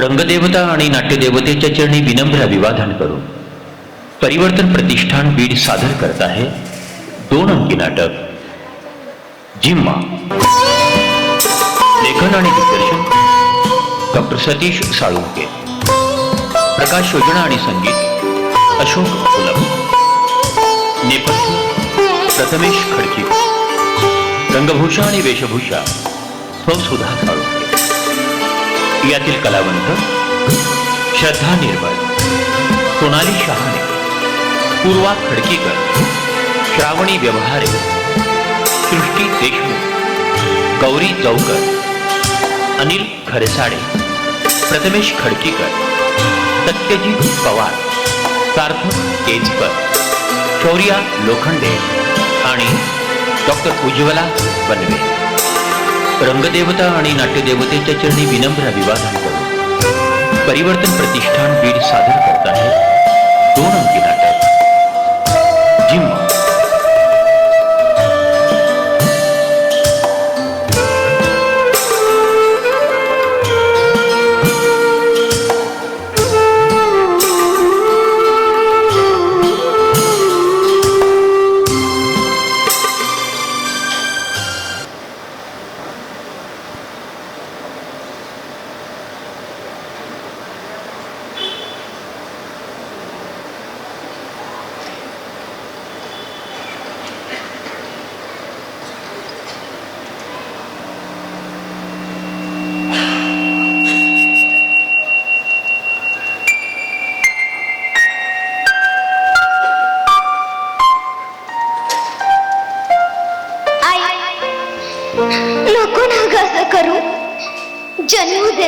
रंगदेवता आणि नाट्यदेवतेच्या चरणी विनम्र अभिवादन करून परिवर्तन प्रतिष्ठान बीड सादर करत आहे 2 अंकी नाटक जिम्मा. लेखन आणि दिग्दर्शन डॉक्टर सतीश साळुंके. प्रकाश योजना आणि संगीत अशोक गुलाब. नेपथ्य प्रथमेश खडकी. रंगभूषा आणि वेशभूषा सुधा साळुंके. यातील कलावंत श्रद्धा निर्मळ, सोनाली शहाणे, पूर्वा खडकीकर, श्रावणी व्यवहारे, सृष्टी देशमुख, गौरी चौकर, अनिल खरसाडे, प्रथमेश खडकीकर, सत्यजित पवार, सार्थक केजकर, शौर्या लोखंडे आणि डॉक्टर उज्ज्वला बनवे. रंगदेवता आणि नाट्यदेवतेच्या चरणी विनम्र अभिवादन करून परिवर्तन प्रतिष्ठान बीड सादर करत आहे 2 अंकी नाटक जिम्मा. नको ना कसं करू. जन्मू दे,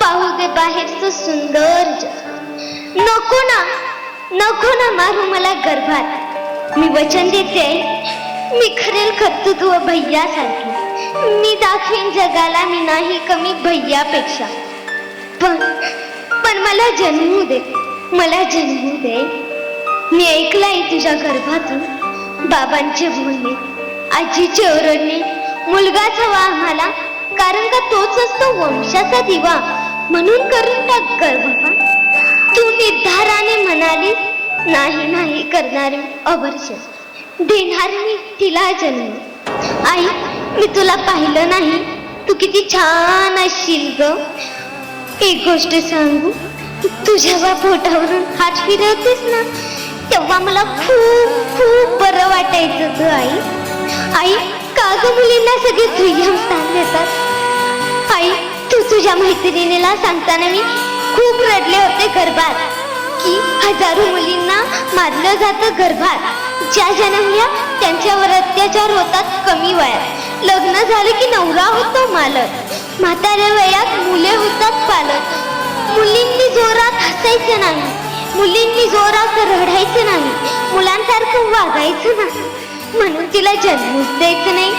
पाहू दे बाहेरचं सुंदर जग. नको ना मारू मला गर्भात. मी वचन देते, मी खरेल कर्तृत्व भैयासारखी. मी दाखवीन जगाला मी नाही कमी भैयापेक्षा. पण मला जन्मू दे. मी ऐकलंय तुझ्या गर्भातून बाबांचे बोलणे, आजीचे ओरडणे. मुलगाच हवा आम्हाला, कारण का तोच असतो वंशाचा दिवा. म्हणून करून टाक गर्भ. तू निर्धाराने म्हणाली नाही करणारे अवर्ष देणार मी तिला जन्म. आई, मी तुला पाहिलं नाही, तू किती छान असशील ग. एक गोष्ट सांगू, तू जेव्हा पोटावरून हात फिरवतेस ना, तेव्हा मला खूप खूप बरं वाटायचं ग आई. का ग मुलींना सगळे दुय्यम स्थान देतात. आई, तू तुझ्या मैत्रिणीला सांगताना मी खूप रडले होते गर्भात, की हजारो मुलींना मारलं जातं गर्भात. ज्या जन्मल्या त्यांच्यावर अत्याचार होतात कमी वयात. लग्न झालं की नवरा होतो मालक, म्हाताऱ्या वयात मुले होतात पालक. मुलींनी जोरात हसायचं नाही, मुलींनी जोरात रडायचं नाही, मुलांसारखं वागायचं नाही. म्हणून तिला जन्मच द्यायचं नाही.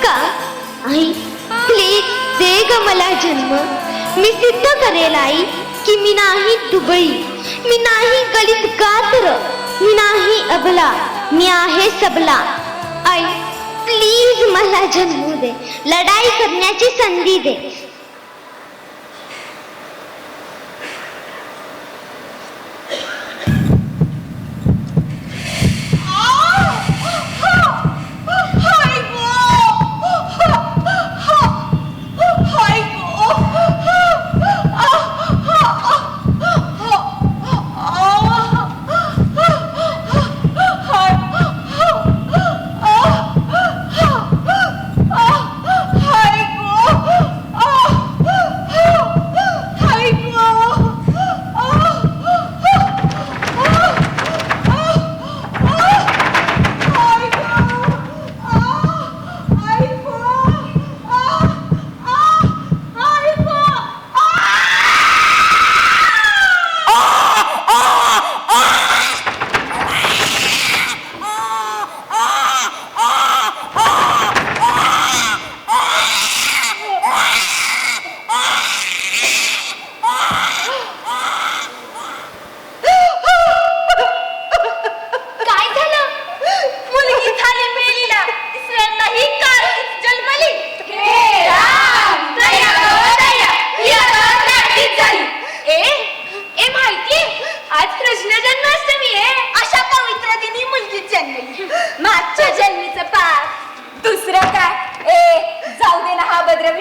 का आई, प्लीज दे ग मला जन्म. मी सिद्ध करेल आई की मी नाही दुबळी, मी नाही गलित गात्र, मी नाही अबला, मी आहे सबला. आई, प्लीज मला जन्म दे, लढाई करण्याची संधी दे.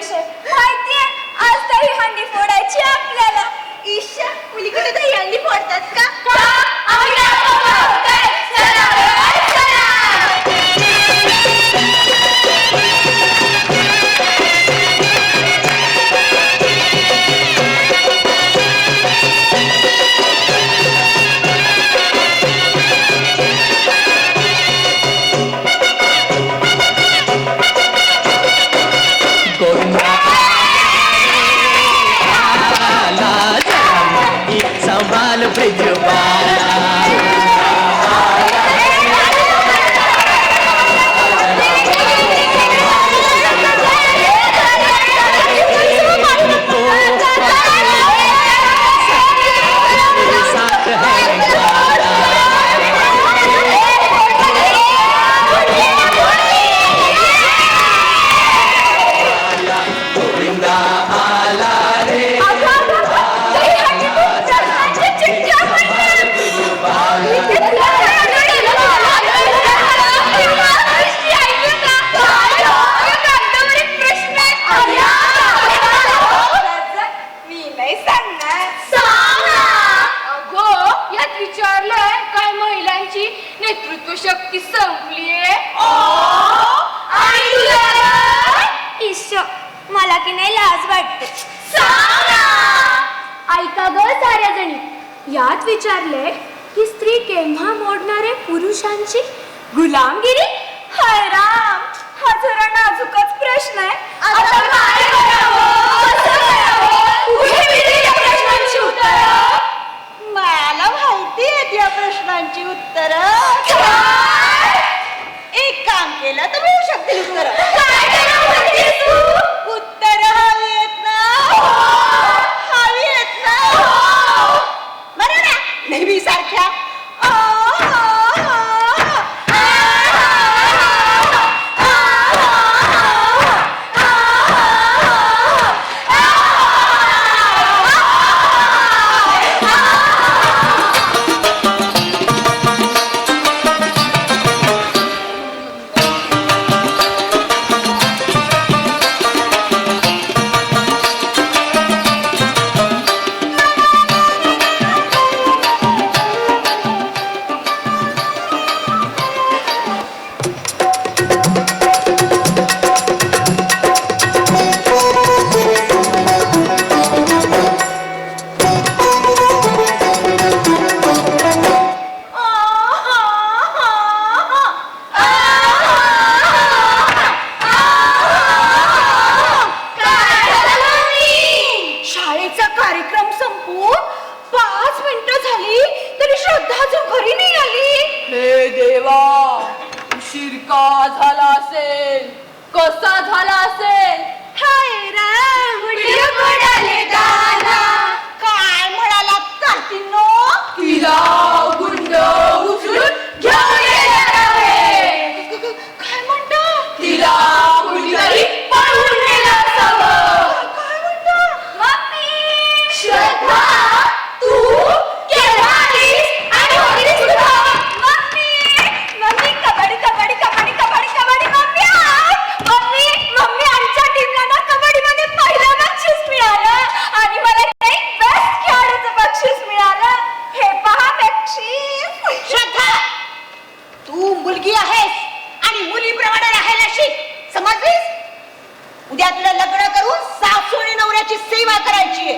विषय माहितीये. आज दही हंडी फोडायची आपल्याला. ईशा, मुली कुठे दही हंडी फोडतात का? आम्ही संभाल ब्रिजबाला नेतृत्व शक्ती संपलीये. मला की नाही लाज वाटते. ऐका ग साऱ्या जणी, यात विचारले की स्त्री केव्हा मोडणारे पुरुषांची गुलामगिरी. हाय राम, हा जरा नाजूकच प्रश्न आहे. आता काय करावं, कसं करावं, कुठे मिळतील या प्रश्नांची उत्तरं? मला माहिती आहेत या प्रश्नांची उत्तरं. एक काम केलं तर मिळू शकतील उत्तरं. काय करावं म्हणतेस तू? उत्तरं हवी आहेत ना? हवी आहेत ना? बरं ना, नेहमी सारख्या कसा झाला असेल. हाय राम, बुडाले दाना. काय म्हणाला काकीनो? तिला गुंड उचलून घेऊन येणार आहे. काय म्हणता? तिला कुणीतरी पळवून नेलं असावं. काय म्हणता? मम्मी, श्रद्धा, तू केव्हा आलीस आणि वगैरे सुद्धा? Mummy, mummy, kabaddi kabaddi kabaddi kabaddi kabaddi. Mummy, mummy, mummy, आमच्या टीमला ना कबड्डीमध्ये पहिलं बक्षीस मिळालं आणि मला एक बेस्ट खेळाडूचं बक्षीस मिळालं. हे पहा बक्षीस. श्रद्धा, तू मुलगी आहेस आणि मुलीप्रमाणे राहायला शिक, समजलीस? उद्या तुला लग्न करून सासू आणि नवऱ्याची सेवा करायची आहे.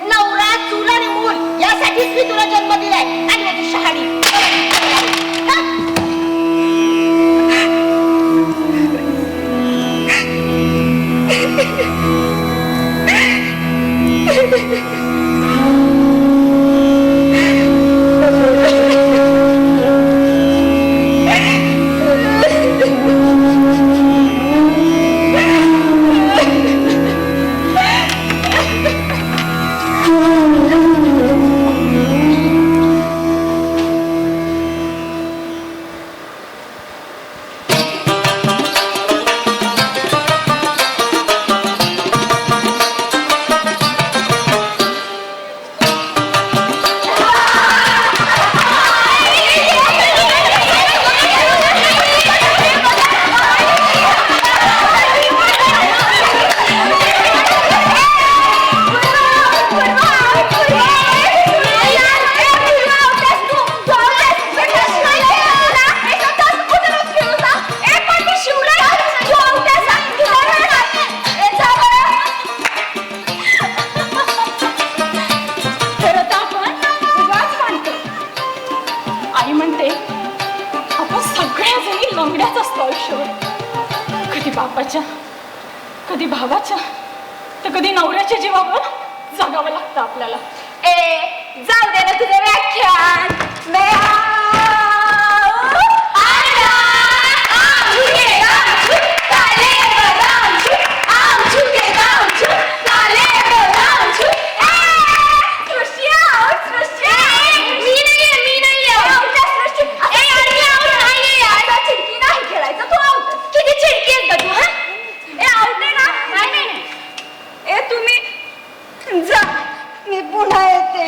नवरा, चूल आणि मूल यासाठीच मी तुला जन्म दिलाय आणि माझी शहाणी. बापाच्या, कधी भावाच्या, तर कधी नवऱ्याच्या जीवावर जगावं लागतं आपल्याला. जाऊ दे ना तुझं व्याख्यान. जा, मी पुन्हा येते.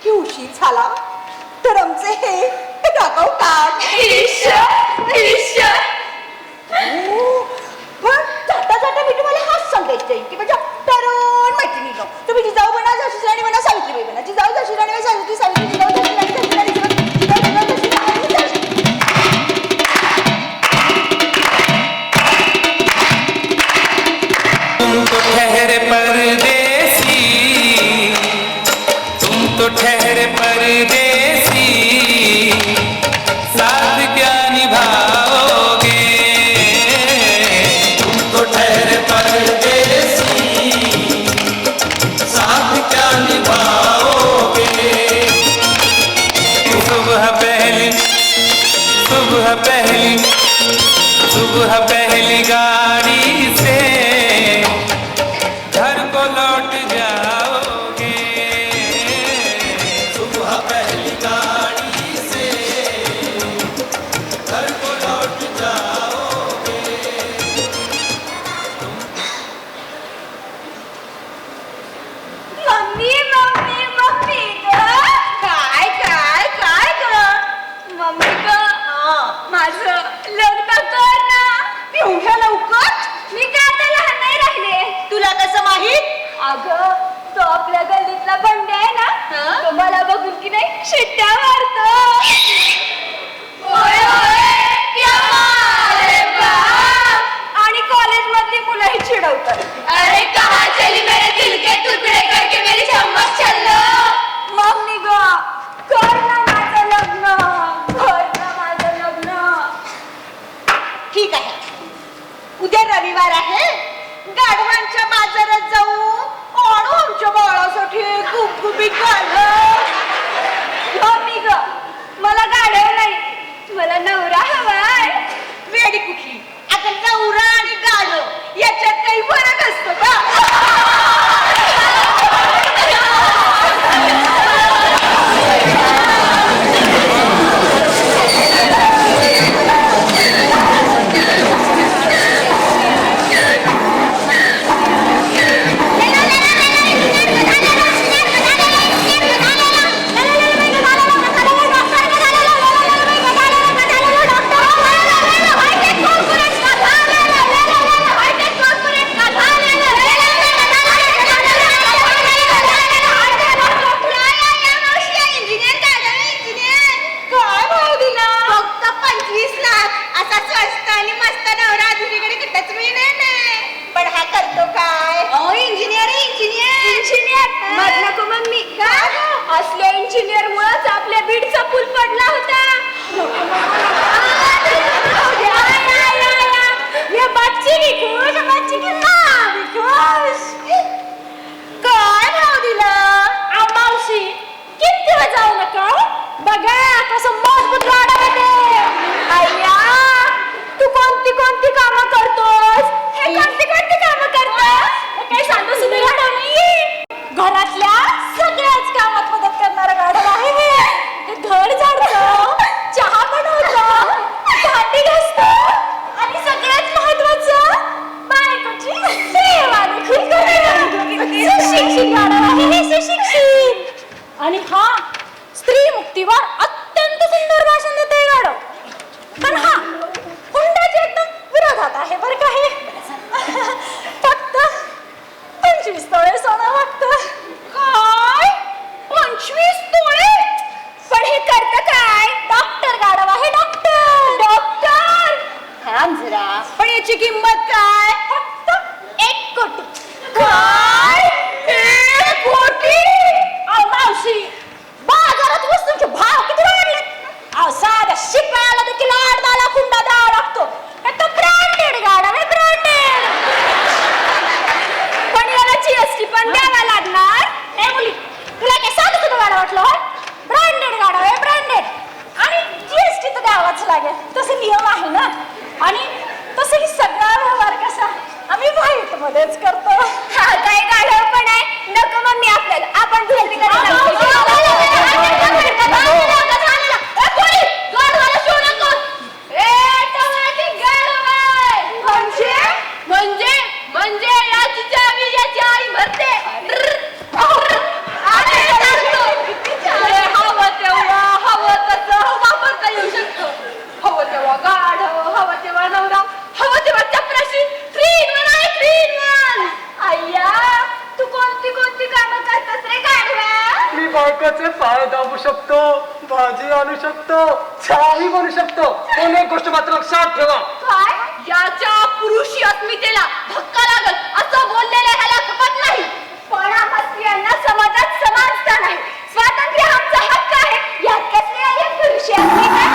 की उशीर झाला तर आमचे टाकाऊ काट पण जाता जाता मी तुम्हाला हाच सांगायचं की माझ्या तरुण मैत्रिणीनो, तुम्ही जिजाऊ बना, झाशी राणी बना, सावित्रीबाई बना. जिजाऊ झाशी राणी बना, सावित्री सावित्री, जिजाऊ झाशी राणी, झाशी राणी, जिजाऊ झाशी राणी, झाशी. तुम तो ठहरे परदेसी, तुम तो ठहरे परदेसी, साथ क्या निभाओगे. तुम तो ठहरे परदेसी, साथ क्या निभाओगे. सुबह पहली, सुबह पहली, सुबह पहली गाड़ी से घर को लौट जाओगे. सुबह पहली गाड़ी से घर को लौट जाओगे. मम्मी मम्मी मम्मी ग, काय काय काय ग मम्मी ग, माझं लग्न कर ना. एवढ्या लवकर? मी काय आता लहान नाही राहिले. तुला कसं माहित? अगं तो आपल्या गल्लीतला बंड्या आहे ना, तो मला बघून की नाही शिट्ट्या मारतो. आणि कॉलेज मधली मुलंही चिडवतात. अरे कहा चली मेरे दिल के टुकड़े करके मेरी चम्मच चलो. मम्मी ग, कर ना माझं लग्न, कर ना माझं लग्न. ठीक आहे, उद्या रविवार आहे, गाढवांच्या बाजारात जाऊ आणू आमच्या बाळासाठी गुबगुबीत गाढव. मम्मी ग, मला गाढव नाही, मला नवरा हवाय. वेडी कुठली, आता नवरा आणि गाढव याच्यात काही फरक असतो का? असल्या इंजिनियर मुळेच आपल्या बीडचा पूल पडला होता. ये बच्ची की खुश, बच्ची की माँ भी खुश. काय भाव दिला? मावशी किती वेळ जाऊ नका, बघा कसं मजबूत गाडा आहे. अय्या, तू कोणती कोणती कामं करतोस? हे कोणती कोणती कामं करतोस? काही सांगतो सुद्धा गाडा नाहीये. घरातल्या सगळ्याच कामात मदत करणारा गाढव आहे. हे घर झाडतं, चहा बनवतं, बनू शकतो, छाही बनू शकतो. पण एक गोष्ट मात्र लक्षात ठेवा. काय याच्या पुरुषी अस्मितेला धक्का लागल असं बोललेलं ह्याला खपत नाही. पण आम्हा स्त्रियांना समाजात समान स्थान आहे. स्वातंत्र्य आमचा हक्क आहे. यात कसली आहे पुरुषी अस्मिता?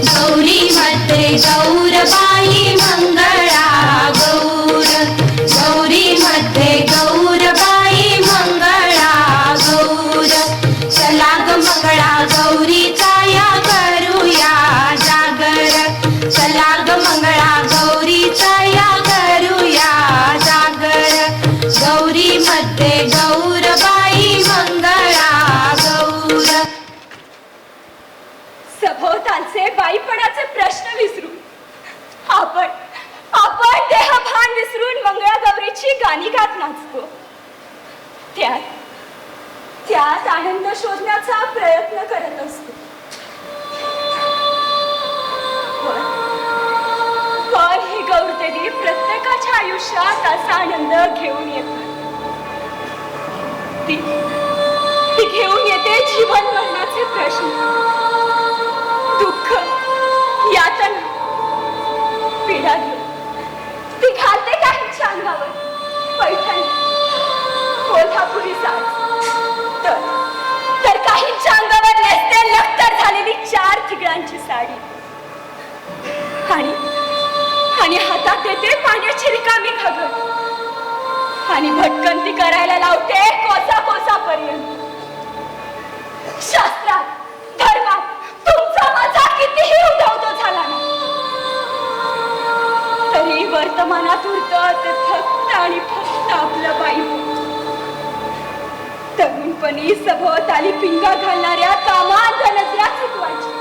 गौरी मध्ये गौरबाई मंगळा गौर, गौरी मध्ये गौरबाई मंगळा गौर. चला ग मंगळा गौरीचा या करूया जागर, चला ग मंगळा गौरीचा या करूया जागर. गौरी मध्ये गौरबाई मंगळा गौर. सभोवतालचे बाईपणाचे प्रश्न विसरून आपण आपण देहभान विसरून मंगळागौरीची गाणी गात नाचतो. त्यात आनंद शोधण्याचा प्रयत्न करत असतो. पण ही गौरदेवी प्रत्येकाच्या आयुष्यात असा आनंद घेऊन येते. ती घेऊन येते जीवन मरणाचे प्रश्न, दुःख, यातना, पीडा घेऊन. ती घालते काहींच्या अंगावर पैठणी, कोल्हापुरी साज, तर काहींच्या अंगावर नेसते लखतर झालेली 4 ठिगळांची साडी. आणि हातात येते पाण्याची रिकामी घगट आणि भटकंती करायला लावते कोसापर्यंत. शास्त्रात, धर्मात तुमचा माझा कितीही उधवतो झाला ना, तरी वर्तमानात उरतं ते फक्त आणि फक्त आपलं बाई. तरुणपणी सभोवताली पिंगा घालणाऱ्या कामांत नजरा चुकवायची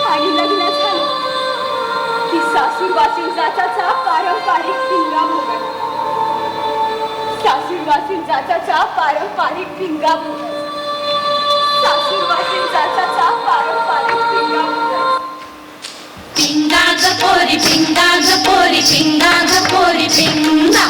आणि लग्न झालं की सासूरवासीन जाचाचा पारंपरिक पिंगा भोगायचा. सासूरवासीन जाचाचा पारंपरिक पिंगा भोगायचा. सासूरवासीन जाचाचा पारंपरिक पिंगा भोगायचा. पिंगा ग पोरी, पिंगा ग पोरी, पिंगा ग पोरी, पिंगा,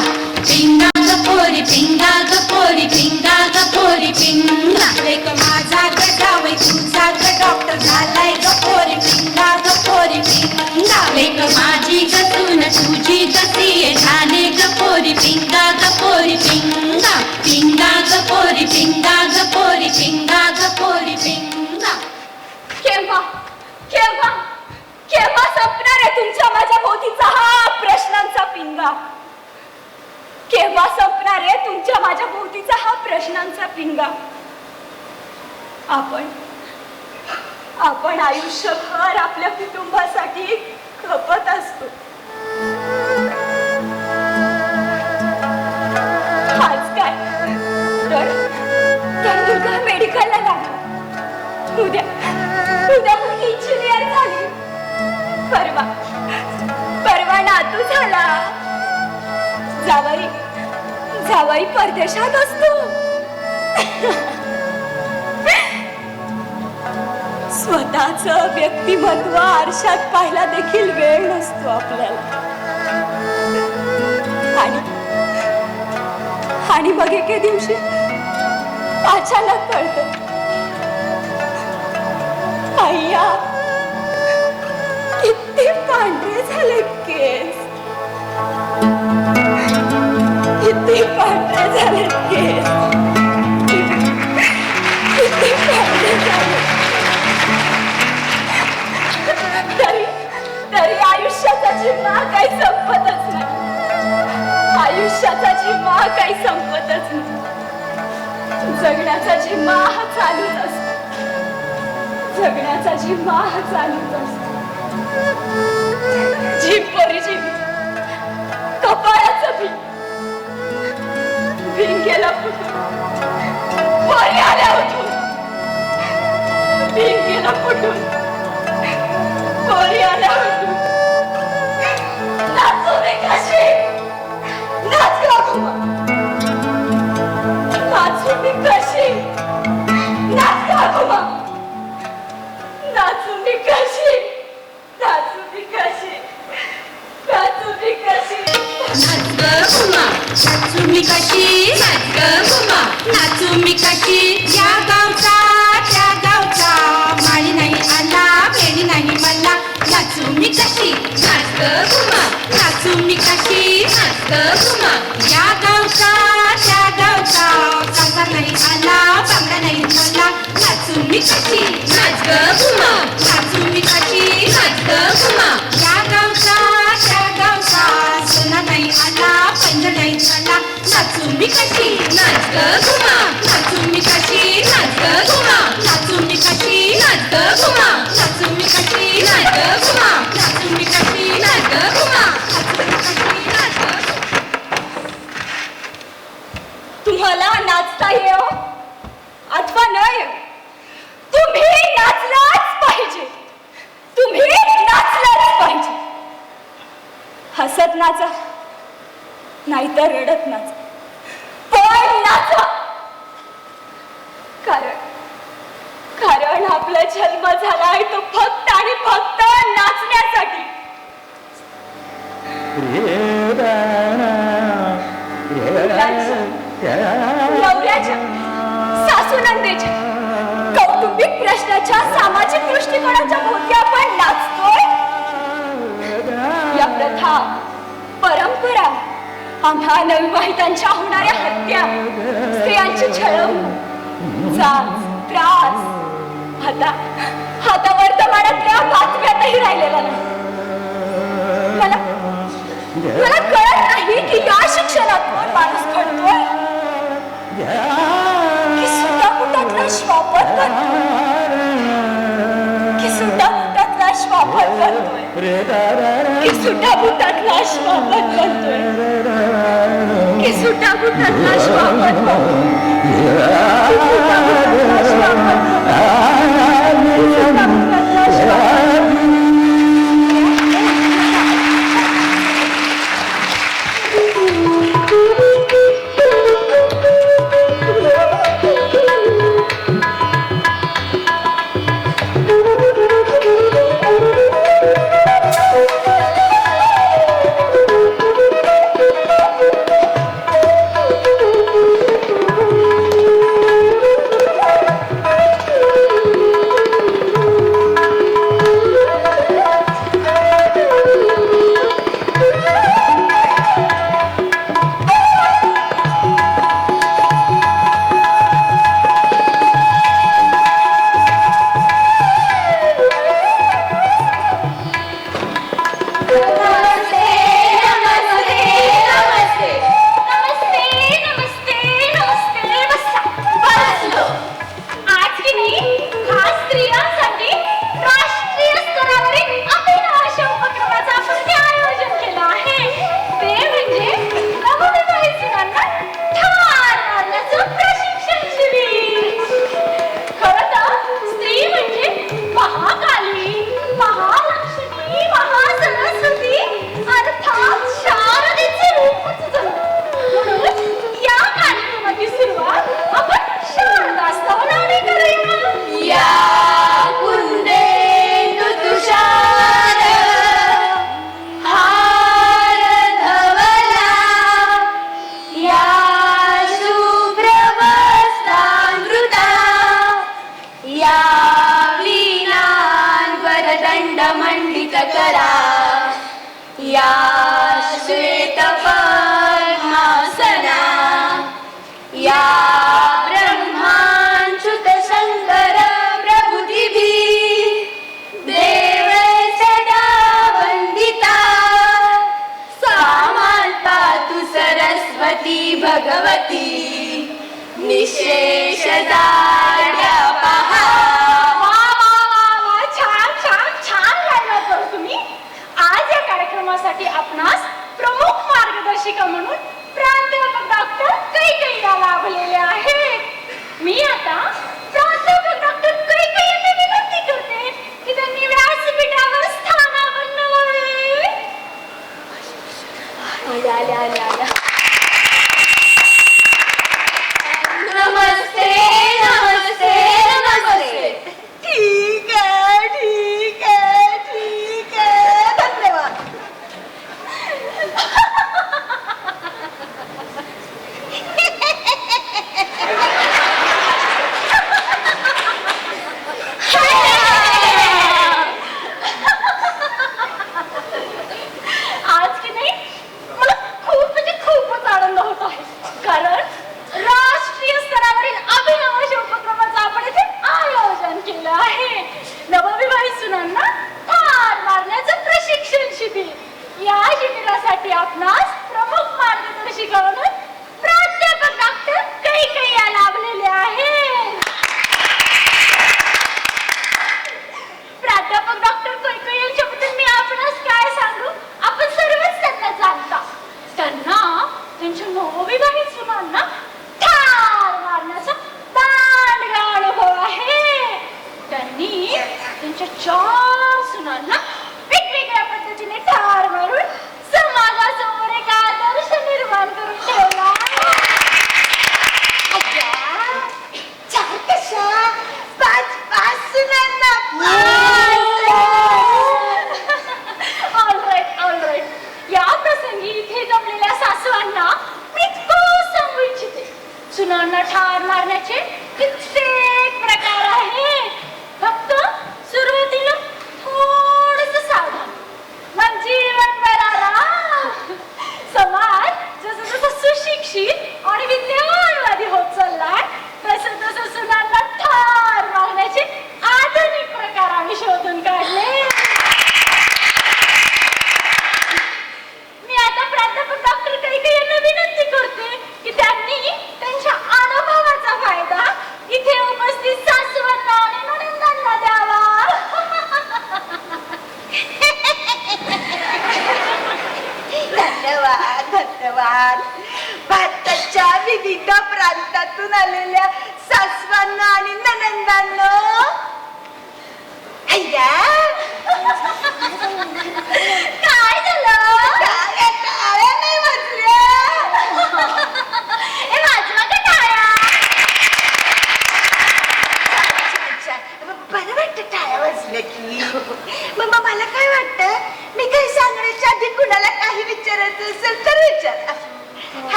पिंगा ग पोरी, पिंगा ग पोरी, पिंगा ग पोरी, पिंगा. एक माझा गटावय तुझा ग डॉक्टर झालाय ग पोरी, पिंगा ग पोरी, पिंगा. एक माझी गसून तुझी गतीये झाले ग पोरी, पिंगा ग पोरी, पिंगा, पिंगा ग पोरी, पिंगा ग पोरी, पिंगा ग पोरी, पिंगा. केव्हा केव्हा केव्हा संपणार आहे तुमच्या माझ्या भोवतीचा हा प्रश्नांचा पिंगा? केव्हा संपणार आहे तुमच्या माझ्या भोवतीचा हा प्रश्नांचा पिंगा? आपण आयुष्यभर आपल्या कुटुंबासाठी खपत असतो. आज काय तर मुलगा मेडिकलला लागला, उद्या मुलगी इंजिनियर झाली, परवा नातू झाला, जावई परदेशात असतो. स्वतःचं व्यक्तिमत्व आरशात पाहायला देखील वेळ नसतो आपल्याला. आणि मग एके दिवशी अचानक कळतं, अय्या किती पांढरे झाले केस, किती पांढरे झाले केस, किती पांढरे झाले. तरी आयुष्याचा जिम्मा काही संपतच नाही. आयुष्याचा जिम्मा काही संपतच नाही. जगण्याचा जिम्मा हा चालूच असतो. जगण्याचा जिम्मा हा चालूच असतो. जीभ परी जीवी, कपाळाचं भिंग गेला फुटून, परी आल्या उठून. भिंग गेला फुटून, परी आल्या उठून. नाचू दे कशी, नाच गा घुमा. नाचू दे कशी, नाच गा घुमा. नाचू दे कशी, नाचू दे कशी, नाचू दे कशी. नाच ग घुमा, नाचू मी कशी, नाच ग घुमा, नाचू मी कशी. या गावचा त्या गावचा, माळी नाही आला वेणी नाही मला. नाचू मी कशी, नाच ग घुमा, नाचू मी कशी, नाच ग घुमा. या गावचा त्या गावचा, सासर नाही आला बांगडा नाही मला. नाचू मी कशी, नाच ग घुमा, नाचू मी कशी, नाच ग घुमा. या गावचा त्या गावचा, सोना नाही आला पैंजण नाही झाला. नाचू मी कशी, नाच ग घुमा, नाचू मी कशी, नाच ग घुमा. नाचू मी कशी, नाच ग घुमा. नाचू मी कशी, नाच ग घुमा. नाचू मी कशी, नाच ग घुमा. नाचू मी कशी, नाच ग घुमा. तुम्हाला नाचता येऊ अथवा न येऊ, तुम्ही नाचलाच पाहिजे. तुम्ही नाचलाच पाहिजे. हसत नाचा, नाहीतर रडत नाचा, पण नाचा. कारण आपला जन्म झाला आहे तो फक्त आणि फक्त नाचण्यासाठी. नवऱ्याच्या, सासूनंदेच्या, कौटुंबिक प्रश्नाच्या, सामाजिक दृष्टिकोनाच्या भोवती आपण नाचतोय. या प्रथा, परंपरा, आम्हा नवविवाहितांच्या होणाऱ्या हत्या, स्त्रियांची छळवणूक, जाच, त्रास, आता वर्तमानातल्या बातम्यातही राहिलेला नाही. मला कळत नाही की या शिक्षणातून माणूस घडतोय की सुटापुटातला श्वापत करतोय, की सुटापुटातला श्वापत करतोय, की सुटापुटातला श्वापत करतोय, की सुटापुटातला श्वापत करतोय, की सुटापुटातला श्वापत करतोय, की सुटापुटातला श्वापत.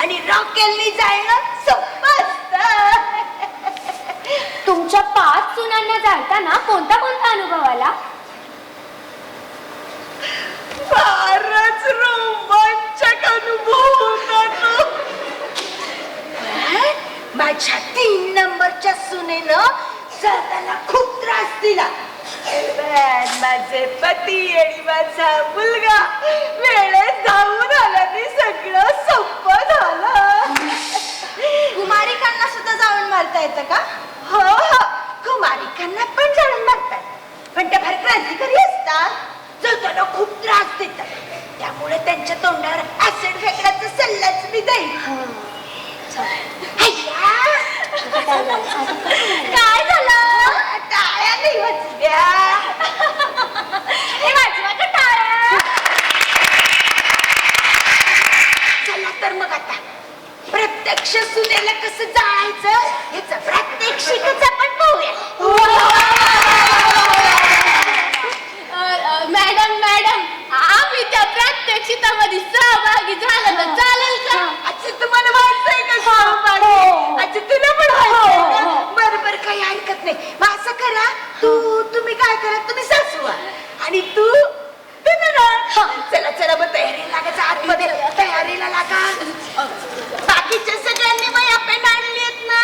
आणि रॉकेलनी जायला सोपं असतं. तुमच्या 5 सुनांना जाळताना कोणता कोणता अनुभव आला? फारच रोमांचक अनुभव होता तो. माझ्या 3 नंबरच्या सुनेनं जाताना खूप त्रास दिला. पण माझे पती आणि माझा मुलगा वेळेत धावून आल्याने सगळं सोपं झालं. कुमारिकांना सुद्धा जाळून मारता येतं का? हो हो, कुमारिकांना पण जाळून मारतात, पण त्या फार क्रांतिकारी असतात. जळताना खूप त्रास देतात, त्यामुळे त्यांच्या तोंडावर ऍसिड फेकण्याचा सल्लाच मी देईन. काय झालं? टाळ्या नाही वाजल्या. हे वाजवा का टाळ्या? चला तर मग आता प्रत्यक्ष सुनेला कसं जाळायचं याचं प्रात्यक्षिकच आपण पाहूया. मॅडम मॅडम, आम्ही त्या प्रात्यक्षिकामध्ये सहभागी झालं तर चालेल का? अच्छा, तुम्हाला व्हायचंय का सहभागी? अच्छा, तुला पण व्हायचंय का? बरोबर, काही हरकत नाही. मग असं करा, तुम्ही काय करा, तुम्ही सासू व्हा आणि तू चला चला, मग तयारीला लागायचं. आतमध्ये तयारीला लागा. बाकीच्या सगळ्यांनी वह्या पेन आणलीत ना?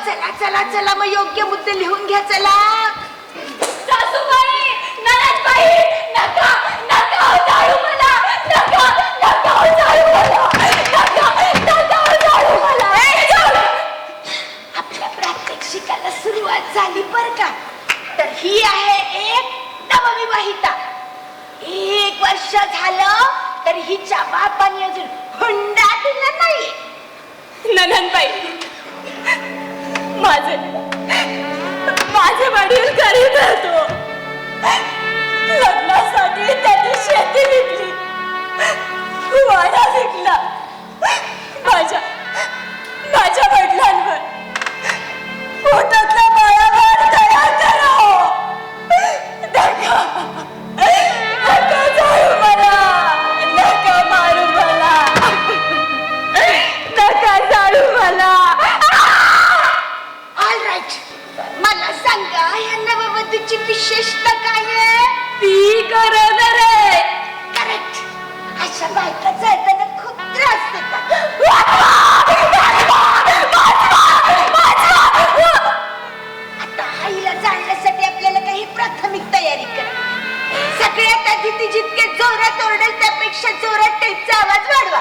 चला चला चला, मग योग्य मुद्दे लिहून घ्या. चला. सासूबाई, ननदबाई, नका नका जाळू मला, नका नका जाळू मला, नका नका जाळू मला. आपल्या प्रात्यक्षिकाला सुरुवात झाली बर का. तर ही आहे एक नवविवाहिता. 1 वर्ष झालं तर हिच्या बापाने अजून हुंडा दिला नाही. ननदबाई, माझे वडील गरीब होतो. लग्नासाठी त्यांनी शेती विकली, वाडा विकला. माझ्या वडिलांवर पोटातल्या बाळावर दया करा. नका जाळू मला, नका मारू मला, नका जाळू मला. ऑल राईट, मला सांगा या नववधूची विशेषता काय आहे? ती गरोदर आहे. करेक्ट. अशा बायका जाताना खूप त्रास देतात. आता आईला जाणण्यासाठी आपल्याला काही प्राथमिक तयारी करा. सगळ्यात आधी ती जितके जोरात ओरडेल त्यापेक्षा जोरात टेपचा आवाज वाढवा.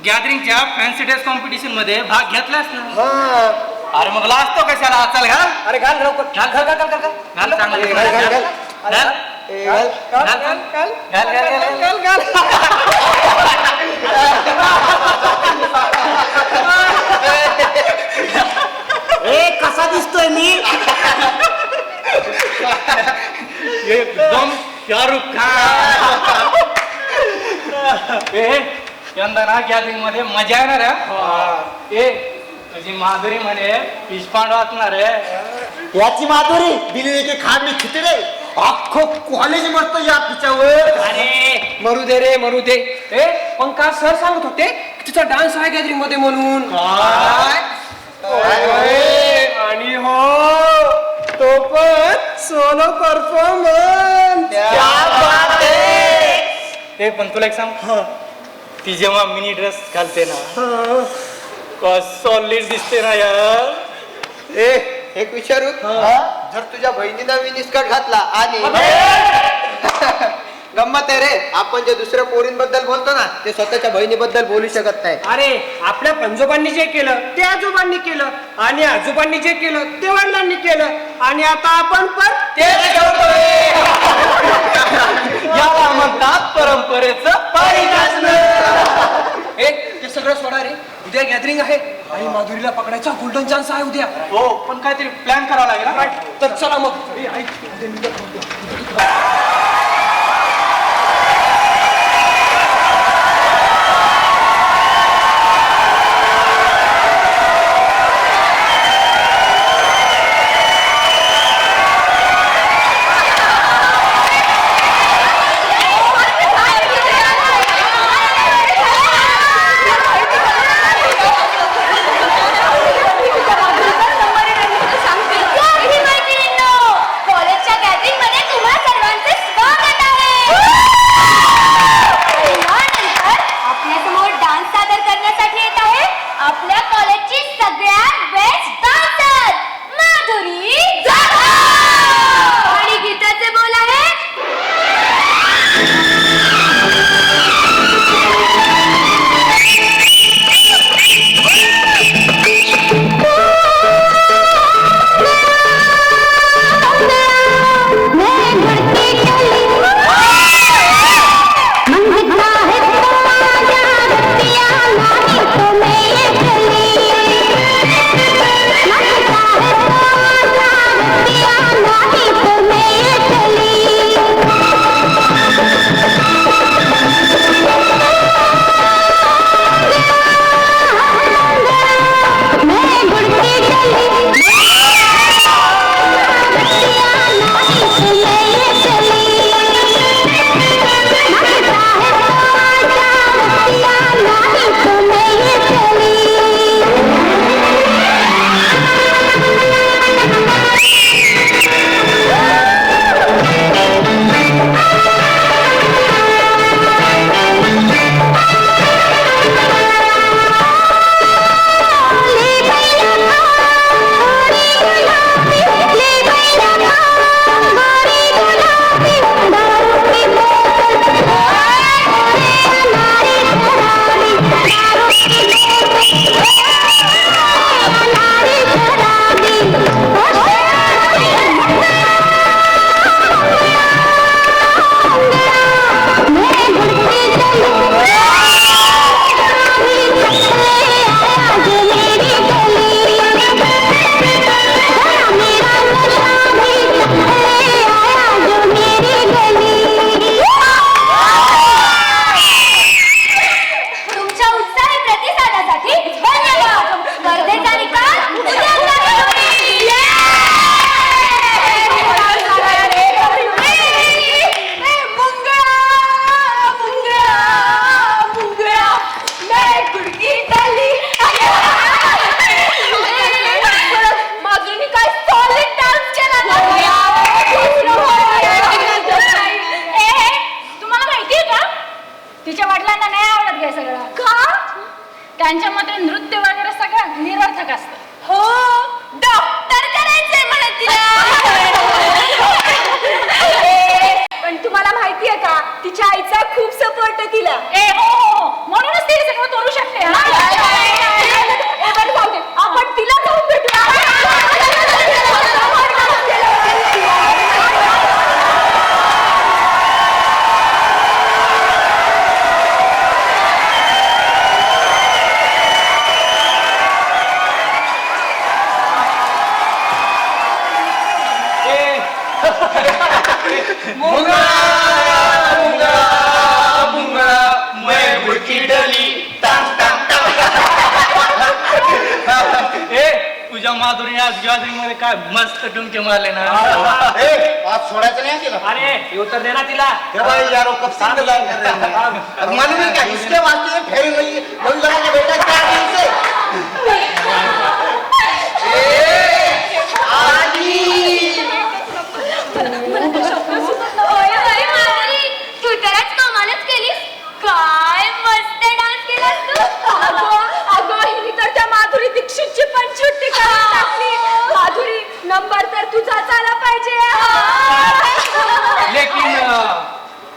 गॅदरिंगच्या फॅन्सी ड्रेस कॉम्पिटिशन मध्ये भाग घेतलास ना? अरे मग लाजतो कशाला? चल घाल. अरे घाल लवकर. घाल घाल घाल घाल घाल चांगलं. घाल घाल घाल घाल घाल घाल ए कसा दिसतोय मी? एकदम शाहरुख खान. यंदा ना गॅदरिंग मध्ये मजा येणार आहे. तुझी माधुरी म्हणे पिशपांड वाचणार आहे. याची माधुरी दिली की खाड मी खिचडे अख्खं कॉलेज मस्त या तिच्यावर. अरे मरू दे रे मरू दे. पण का सर सांगत होते तिचा डान्स आहे गॅदरिंग मध्ये म्हणून. आणि हो तो पण सोलो परफॉर्मन्स. हे पण तुला एक सांग, ती जेव्हा मिनी ड्रेस घालते ना सॉलिड दिसते ना यार. एक विचारू, जर तुझ्या बहिणीनं मिनी स्कर्ट घातला आणि गंमत आहे रे, आपण जे दुसऱ्या पोरींबद्दल बोलतो ना ते स्वतःच्या बहिणीबद्दल बोलू शकत नाही. अरे आपल्या पंजोबांनी जे केलं ते आजोबांनी केलं, आणि आजोबांनी जे केलं ते वडिलांनी केलं, आणि आता आपण पण तेच करतोय. याला म्हणतात परंपरेचं पायी नाचणं. ते सगळं सोडा रे, उद्या गॅदरिंग आहे आणि माधुरीला पकडायचा गोल्डन चान्स आहे उद्या. हो, पण काहीतरी प्लॅन करावा लागेल ना. तर चला मग. कॉलेजच्या गॅदरिंग मध्ये तुम्हा सर्वांचे स्वागत आहे. यानंतर आपल्यासमोर डान्स सादर करण्यासाठी येत आहे आपल्या कॉलेजची सगळ्यात बेस्ट डान्सर माधुरी जाधव. आणि गीताचे बोल आहे त्यांच्या मते नृत्य वगैरे सगळं निरर्थक असतं. हो, डॉक्टर करायचंय म्हणा तिला. पण तुम्हाला माहितीये का तिच्या आईचा खूप सपोर्ट तिला. हो म्हणूनच ती सगळं करू शकते. आपण तिला जाऊन भेटूया. तुझ्या माधुरी आज गॅदरिंग मध्ये काय मस्त डुमके मारले ना. आज सोडायचं नाही तिला. अरे हे उत्तर दे ना तिला. यारो कब से इंतजार कर रहे हैं. मालूम है क्या इसके वास्ते फेरी हुई लोग लगा के बेटा 4 दिन से. तू तरच कमालच केलीस. काय मस्त डान्स केलास तू. अगं हिने तर त्या माधुरी दीक्षितची पण छुट्टी काढून टाकली. माधुरी नंबर तर तुझाच आला पाहिजे. लेकिन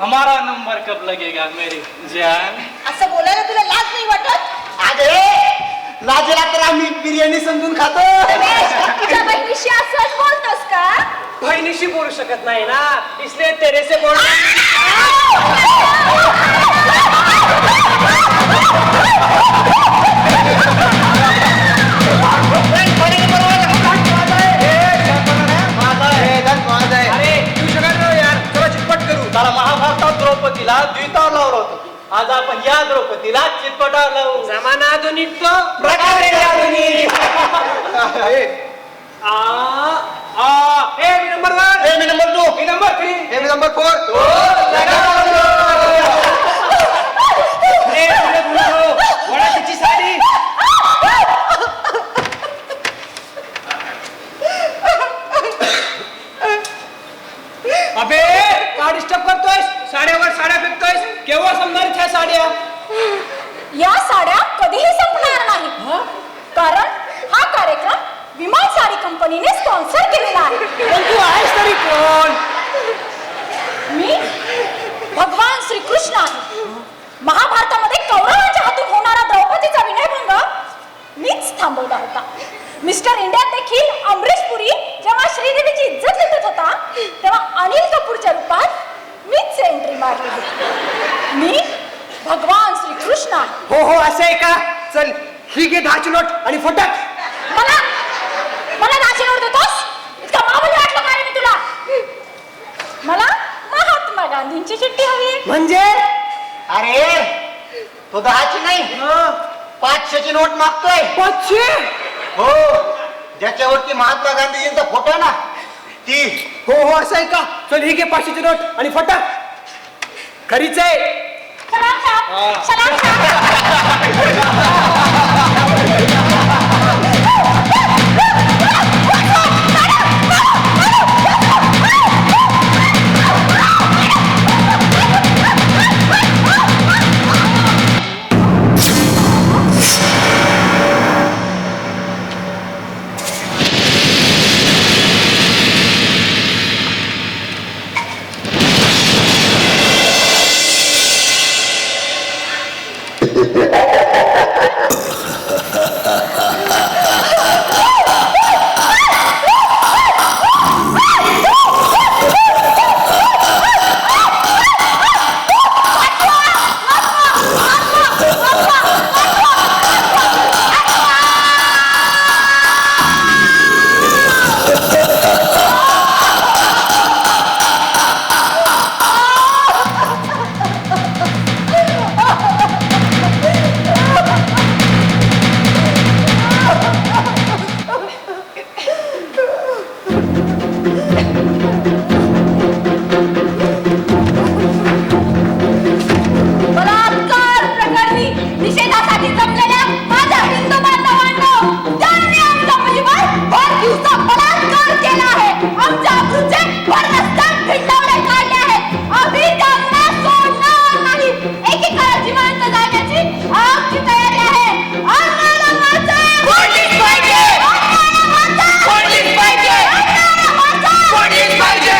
हमारा नंबर कब लगेगा मेरी जान. असं बोलायला तुला लाज नाही वाटत. अरे लाजेला तर आम्ही बिर्याणी समजून खातो. तुझ्या बहिणीशी असंच बोलतोस का. बहिणीशी बोलू शकत नाही ना इसलिए तेरे से बोल. त्याला महाभारतात द्रौपदीला द्वितावर लावलं होतं. आज आपण या द्रौपदीला चितपटावर लावू. जमाना आधुनिक तो प्रकारे आधुनिक. मी नंबर 1, मी नंबर 2, मी नंबर 3, मी नंबर 4. वडाची साडी. अबे का डिस्टर्ब करतोयस. साड्यावर साड्या फेकतोयस. केव्हा समजणार ह्या साड्या. या साड्या कधीही संपणार नाही. कारण हा कार्यक्रम विमान साडी कंपनीने स्पॉन्सर केलेला आहे. पण तू आहेस तरी कोण. मी भगवान श्रीकृष्ण आहे. महाभारतामध्ये कौरवांच्या हातून होणारा द्रौपदीचा विनयभंग मीच थांबवला होता. मिस्टर इंडियात देखील अमरीश पुरी जेव्हा श्रीदेवीची इज्जत लुटत होता तेव्हा अनिल कपूरच्या रूपात मीच एंट्री मारली होती. मी भगवान श्रीकृष्ण आहे. हो असं आहे का. चल ही घे 10ची नोट आणि फटक. मला नाशिनोड देतोस. इतका मामूली वाटलं का रे मी तुला. मला महात्मा गांधींची चिठ्ठी हवी. म्हणजे अरे तो 10ची नाही 500ची नोट मागतोय. 500. हो ज्याच्यावरती महात्मा गांधीजींचा फोटो ना ती. हो असं आहे का. चल ही घे 500ची नोट आणि फटक. खरीच आहे. सलाम पाहिजे.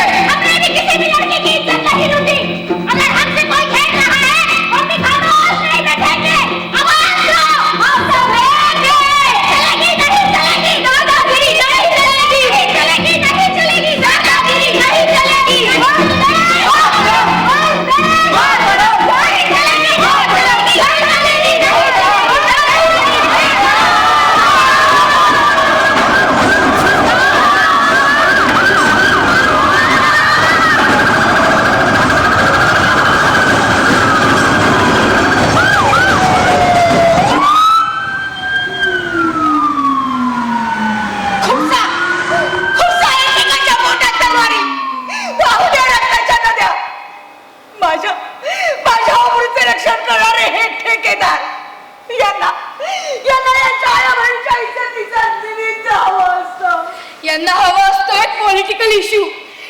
Political issue.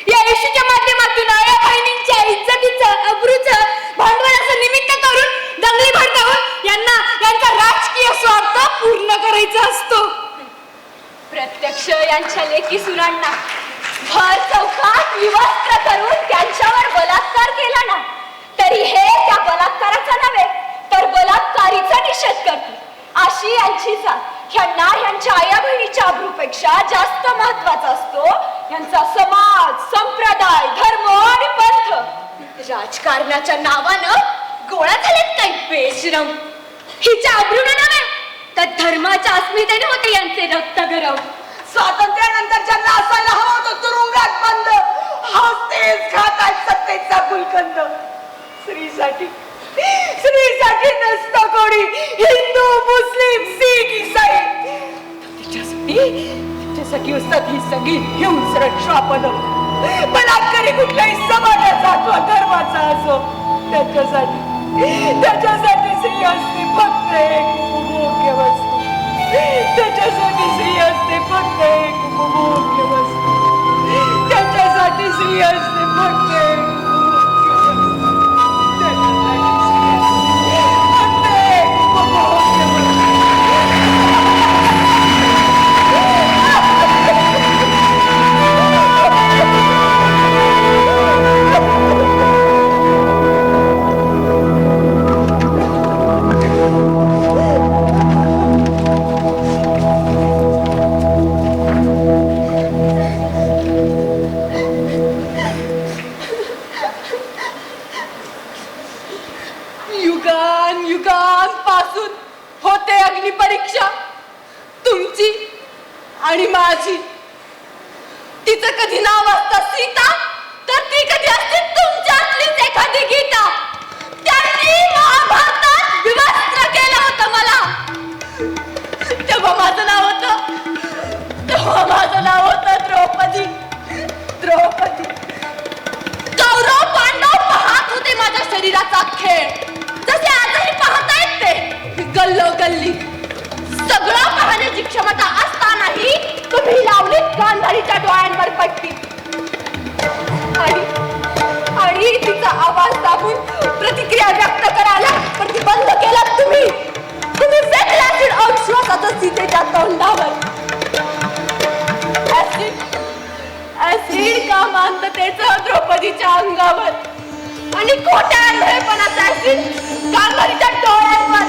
या इश्यूच्या माध्यमातून या बहिणींच्या इज्जतीचं अब्रूचं भांडवलाचं निमित्त करून दंगली भडकावून यांना यांचा राजकीय स्वार्थ पूर्ण करायचा असतो. प्रत्यक्ष यांच्या लेकी सुरांना भर चौकात विवस्त्र करून त्यांच्यावर बलात्कार केला ना तरी हे त्या बलात्काराचा नव्हे तर बलात्कारीचा निषेध करते. अशी यांची जात. ह्यांना ह्यांच्या आया बहिणीच्या अब्रूपेक्षा जास्त महत्वाचा असतो यांचा समाज, संप्रदाय, धर्म आणि पंथ. राजकारणाच्या नावानं गोळा झालेत काही बेशरम. हिच्या अब्रूनं नव्हे तर धर्माच्या अस्मितेने होते यांचे रक्त गरम. स्वातंत्र्यानंतर ज्यांना असायला हवं होतं तुरुंगात बंद हसतेच खातात सत्तेचा गुलकंद. स्त्रीसाठी नसतं कोणी हिंदू, मुस्लिम, शीख, ईसाई. तिच्यासाठी असतात ही सगळी हिंस्र श्वापन. बलात्कारी कुठल्याही समाजाचा अथवा धर्माचा असो त्याच्यासाठी स्त्री असते फक्त एक उपभोग्य वस्तू. त्याच्यासाठी स्त्री असते फक्त एक उपभोग्य वस्तू. त्याच्यासाठी स्त्री असते फक्त एक युगांपासून होते अग्निपरीक्षा तुमची आणि माझी. तिचं कधी नाव असतं सीता तर ती कधी असते तुमच्यातलीच एखादी गीता. त्यांनी महाभारतात विवस्त्र केलं होतं मला. तेव्हा माझं नाव होतं द्रौपदी. कौरव पांडव पाहत होते माझ्या शरीराचा खेळ जसे आजही पाहतायत ते गल्लोगल्ली. सगळं पाहण्याची क्षमता असतानाही तुम्ही लावलीत गांधारीच्या डोळ्यांवर पट्टी. आणि तिचा आवाज दाबून प्रतिक्रिया व्यक्त करायला प्रतिबंध केला तुम्ही. फेकलात अविश्वासाचं सीतेच्या तोंडावर. ऍसिड का मानतेचं द्रौपदीच्या अंगावर आणि खोट्या आंधळेपणाचा ऍसिड गांधारीच्या डोळ्यांवर.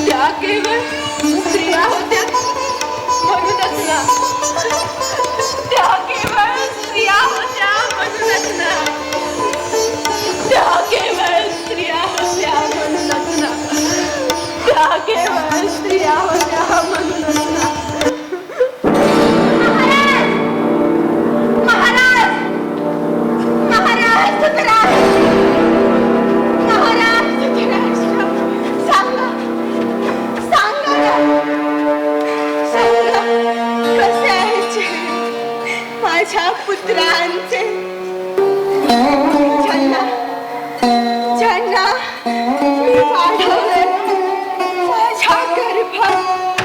त्या केवळ स्त्रिया होत्या म्हणूनच ना. त्या केवळ स्त्रिया होत्या म्हणूनच ना. त्या केवळ स्त्रिया होत्या म्हणूनच ना. त्या केवळ स्त्रिया होत्या म्हणूनच ना. माझ्या पुत्रांचे ज्यांना मी वाढवले माझ्या गर्भात,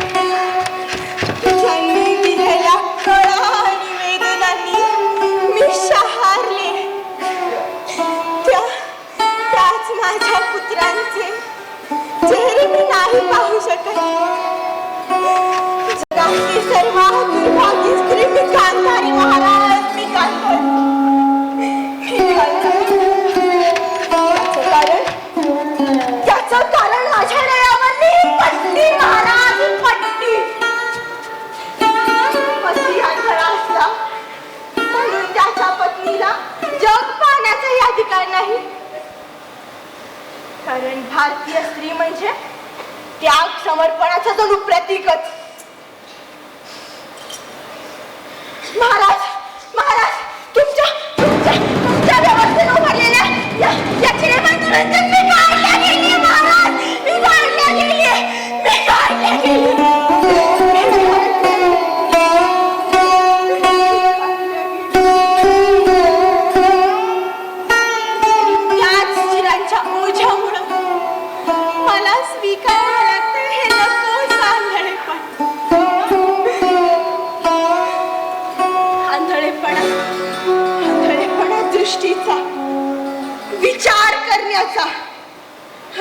ज्यांनी दिलेल्या कळा आणि वेदनांनी मी शहारले त्याच माझ्या पुत्रांचे चेहरे मी नाही पाहू शकत. जगातली सर्वात दुर्भाग्य स्त्री मी गांधारी महाराज. मी त्याचं कारण माझ्या डोळ्यावरली पट्टी महाराज. पट्टी पती आंधळा असला म्हणून त्याच्या पत्नीला जग पाहण्याचाही अधिकार नाही. कारण भारतीय स्त्री म्हणजे त्याग समर्पणाचं जणू प्रतीकच. महाराज महाराज तुमच्या व्यवस्थेने उभारलेल्या या चिरेबंधनातून मी काढल्या गेली. महाराज मी काढल्या गेली. दृष्टीचा, विचार करण्याचा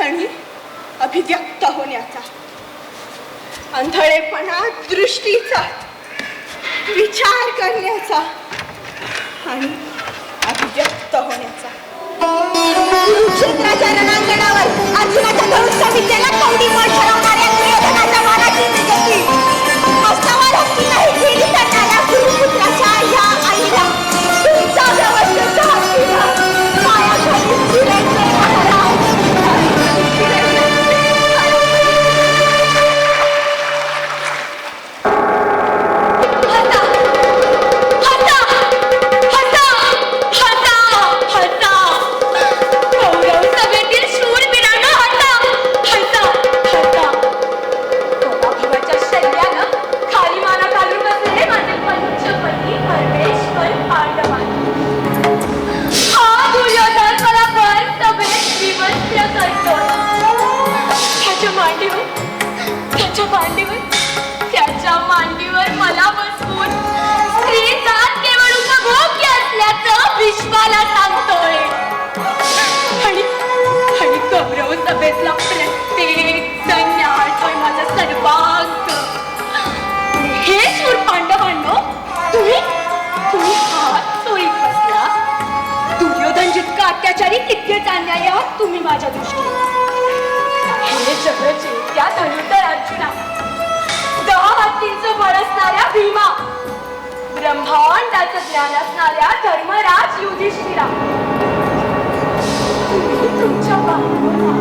आणि अभिव्यक्त होण्याचा. आंधळेपणा दृष्टीचा, विचार करण्याचा आणि अभिव्यक्त होण्याचा. कुरुक्षेत्राच्या रणांगणावर अर्जुनाच्या धनुष्य विद्येला कवडी मोड ठरवणाऱ्या दुर्योधनाच्या मानाची विजयी हस्तावर हत्ती नाही केली करणाऱ्या गुरुपुत्राच्या या आईला तुमच्या व्यवस्थेच्या हत्तीला पायाखाली चिरेचे महाराज. त्याच्या मांडीवर मला बसवून स्त्री जात केवळ उपभोग्य असल्याचं विश्वाला सांगतोय. आणि गौरव सभेतला प्रत्येक जण न्याहाळतोय माझं सर्वांग. हे शूर पांडवांनो, तुम्ही हात चोरीत बसला. दुर्योधन जितका अत्याचारी तितकेच अन्यायी आहात तुम्ही माझ्या दृष्टीने. हे जगचे त्या धनुर्धर अर्जुना, 10 हत्तींचं बळ असणाऱ्या भीमा, ब्रह्मांडाचं ज्ञान असणाऱ्या धर्मराज युधिष्ठिरा, तुमच्या बाहुला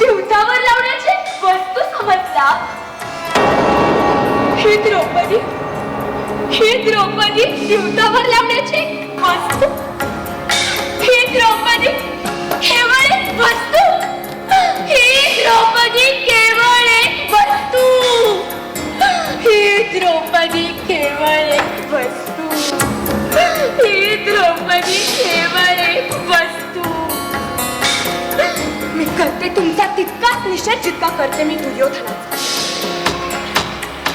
दिवसावर लावण्याची वस्तू समजला. ही द्रौपदी दिवसावर लावण्याची वस्तू, ही द्रौपदी केवळ एक वस्तू, ही द्रौपदी केवळ एक वस्तू, ही द्रौपदी केवळ एक वस्तू, ही द्रौपदी केवळ एक वस्तू. मी करते तुमचा तितकाच निषेध जितका करते मी दुर्योधनाचा.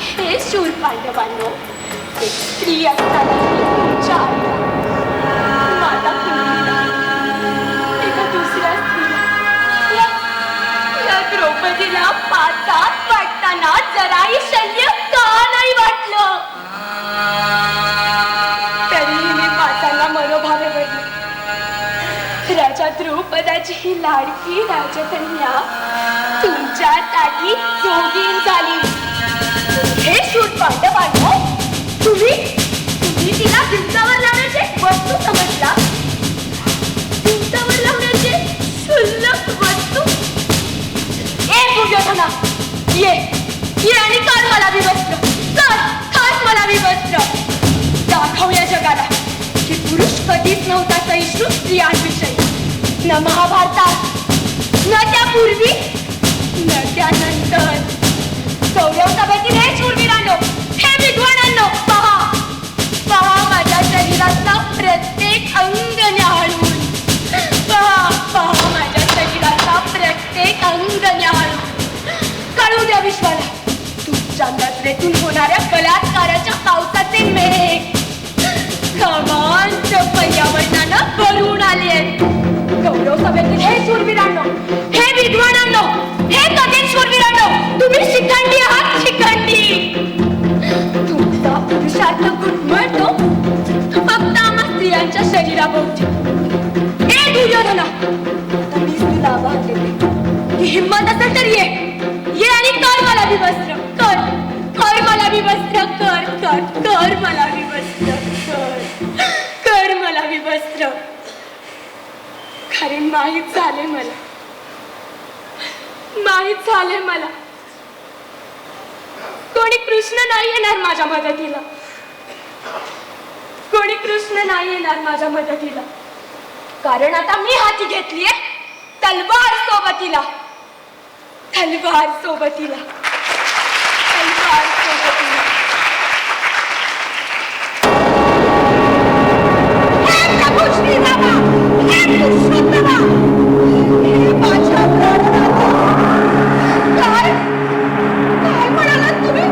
हे शूर पांडवांनो, एक स्त्री असताना तुमच्या आईला, माता कुंतीला, एका दुसऱ्या स्त्रीला, या द्रौपदीला पाचात वाटताना जराही शल्य का नाही वाटलं? तरीही मी पाचांना मनोभावे बदली. राजा द्रौपदाची ही लाडकी राजकन्या तुमच्यासाठी जोगीन झाली. हे शूर पांडवांनो, तुम्ही तिला दिवसावर लावण्याची वस्तू समजला. दिवसावर लावण्याची क्षुल्लक वस्तू. दुर्योधना, ये आणि काढ मला विवस्त्र, काढ मला विवस्त्र. दाखव या जगाला की पुरुष कधीच नव्हता सहिष्णू स्त्रियांविषयी, न महाभारतात, न त्यापूर्वी, न त्यानंतर. गौरव सभेतील हे शूरवीरांनो, हे विद्वानांनो, पहा माझ्या शरीराचा प्रत्येक अंग न्याहाळून. पहा माझ्या शरीराचा प्रत्येक अंग न्याहाळून. कळू द्या विश्वाला तुमच्या नजरेतून होणाऱ्या बलात्काराच्या पावसाचे मेघ समांत पर्यावरणानं भरून आले आहेत. गौरव सभेतील हे शूरवीरांनो, हे विद्वानांनो, हे कठीण शूरवीरांनो, तुम्ही शिखंडी आहात, शिखंडी. तुमचा पुरुषार्थ घुटमळतो फक्त आम्हा स्त्रियांच्या शरीराभोवती. ए दुर्योधना, आता मीच तुला आवाहन देते की हिम्मत असेल तर ये आणि कर मला विवस्त्र, कर मला विवस्त्र, कर मला विवस्त्र, कर मला विवस्त्र. कारण माहीत झाले मला कोणी कृष्ण नाही येणार माझ्या मदतीला. कोणी कृष्ण नाही येणार माझ्या मदतीला. कारण आता मी हाती घेतलीये तलवार सोबतीला. हे प्रभू श्री रामा, हे पुरुषोत्तमा, हे माझ्या प्राणनाथा, काय म्हणालात तुम्ही?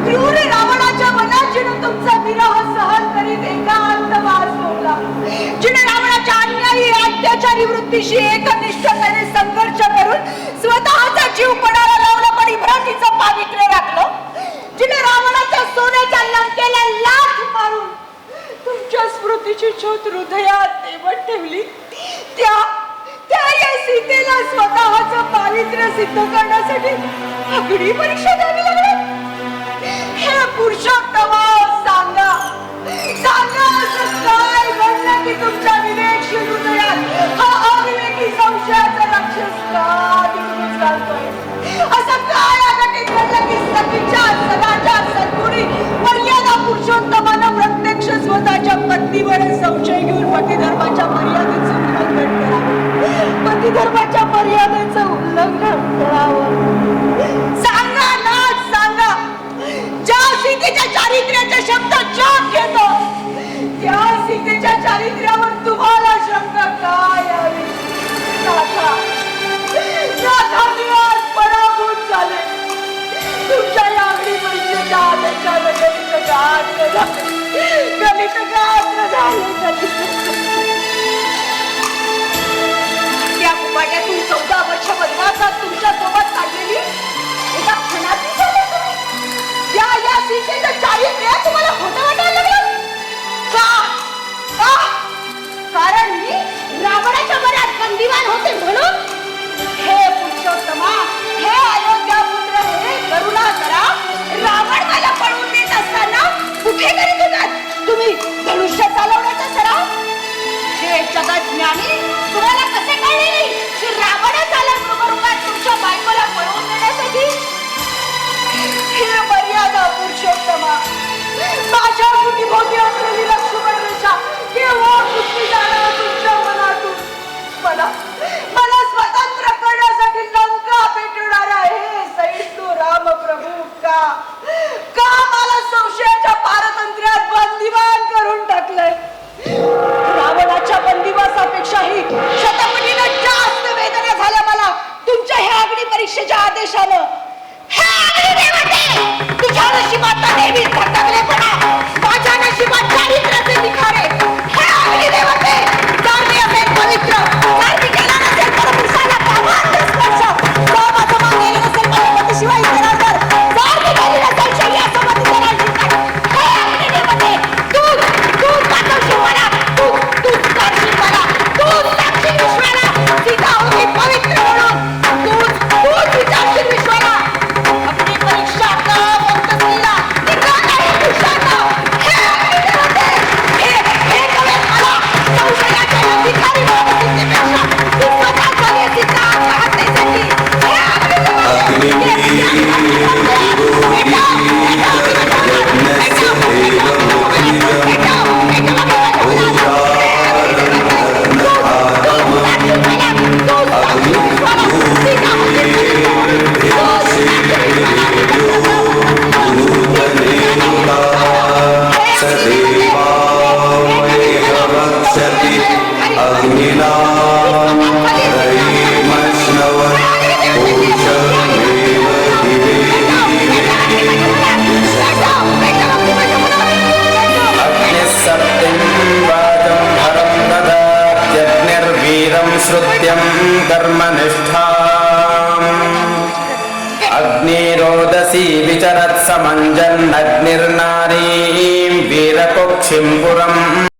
क्रूर रावणाच्या मनात जिनं तुमचा विरह सहन करीत एकांत वास सोडला. जिने रावणाच्या अन्यायी अत्याचारी वृत्तीशी एकनिष्ठतेने संघर्ष करून स्वतःचा जीव पणाला लावला पण इब्राहिमचं पावित्र्य राखलं, जिने रावणाच्या सोन्याच्या लंकेला लाथ मारून तुमच्या स्मृतीची ज्योत हृदयात तेवत ठेवली, त्या या सीतेला स्वतःचं पावित्र्य सिद्ध करण्यासाठी अग्नी परीक्षा द्यावी लागली. हे पुरुषोत्तम सांगा असं काय घडलं की तुमच्या विवेकशील हृदयात हा अविवेकी संशयाचा राक्षस का दिवस घालतोय? असं काय अघटित घडलं की सतीच्या सदाच्या सद्गुणी मर्यादा पुरुषोत्तमानं प्रत्यक्ष स्वतःच्या पत्नीवर संशय घेऊन पतिधर्माच्या मर्यादेचं उल्लंघन करावं, पतिधर्माच्या मर्यादेचं उल्लंघन करावं? सांगा ना, सांगा. ज्या सीतेच्या चारित्र्याचे शब्द जग घेतो त्या सीतेच्या चारित्र्यावर तुम्हाला शंका काय यावी? नाथा मी आज पराभूत झाले. तुमच्या या अग्नी परीक्षेच्या आदेशाला गलित गात्र झाले. त्या कुपाट्यातून 14 वर्ष वनवासात तुमच्या सोबत काढलेली एका क्षणाची झाली तुम्ही. या सीतेचं चारित्र्य तुम्हाला खोटं वाटायला लागलं का? कारण मी रावणाच्या बऱ्यात बंदिवान होते म्हणून? हे पुरुषोत्तमा, हे अयोध्या पुत्र, हे करुणा करा. रावण मला पळवून देत असताना कुठे करीत होतात तुम्ही धनुष्य चालवण्याचा सराव? हे जगज्ञानी तुम्हाला कसे कळले की रावणच आला कृपरूपात तुमच्या बायकोला पळवून देण्यासाठी? हे मर्यादा पुरुषोत्तमा, माझ्या बुद्धीभोवती असलेली लक्ष्मण रेषा केव्हा पुसली जाणार तुमच्या मनातून? मला स्वतंत्र करण्यासाठी लंका पेटवणारा हे सैन्य रामप्रभू का मला संशयाच्या पारतंत्र्यात बंदिवान करून टाकलंय? रावणाच्या बंदिवासापेक्षाही शतपटीनं जास्त वेदना झाल्या मला तुमच्या ह्या अग्नी परीक्षेच्या आदेशानं. तुझ्या नशिबात नेहमीच भटकलेपणा, माझ्या नशिबात चारित्र्याचे निखारे. हे अग्नी देवते, जर मी असेल पवित्र, जर मी केला नसेल परपुरुषाला कामांत स्पर्श, जर माझं मान गेलं नसेल पतिशिवाय इतरांवर, जर मी गेली नसेल शय्यासोबत इतरांशी, हे अग्नी देवते, तू पाठवशील मला, तू करशील मला, तू साक्षी विश्वाला सीता होती पवित्र म्हणून, तूच विचारशील विश्वाला अपनी परीक्षा का पंक्तीला टिका नाही पुरुषांना. हे अग्नी देवते, हे कवे मला संशयाच्या अधिकारी मानसिकतेपेक्षा तू स्वतः झाली सीता चाहतेसाठी. हे अग्नी श्रुत्यं कर्मनिष्ठाम् अग्निरोदसी विचरत् समञ्जन्नग्निर्नारीं वीरकुक्षिं पुरम्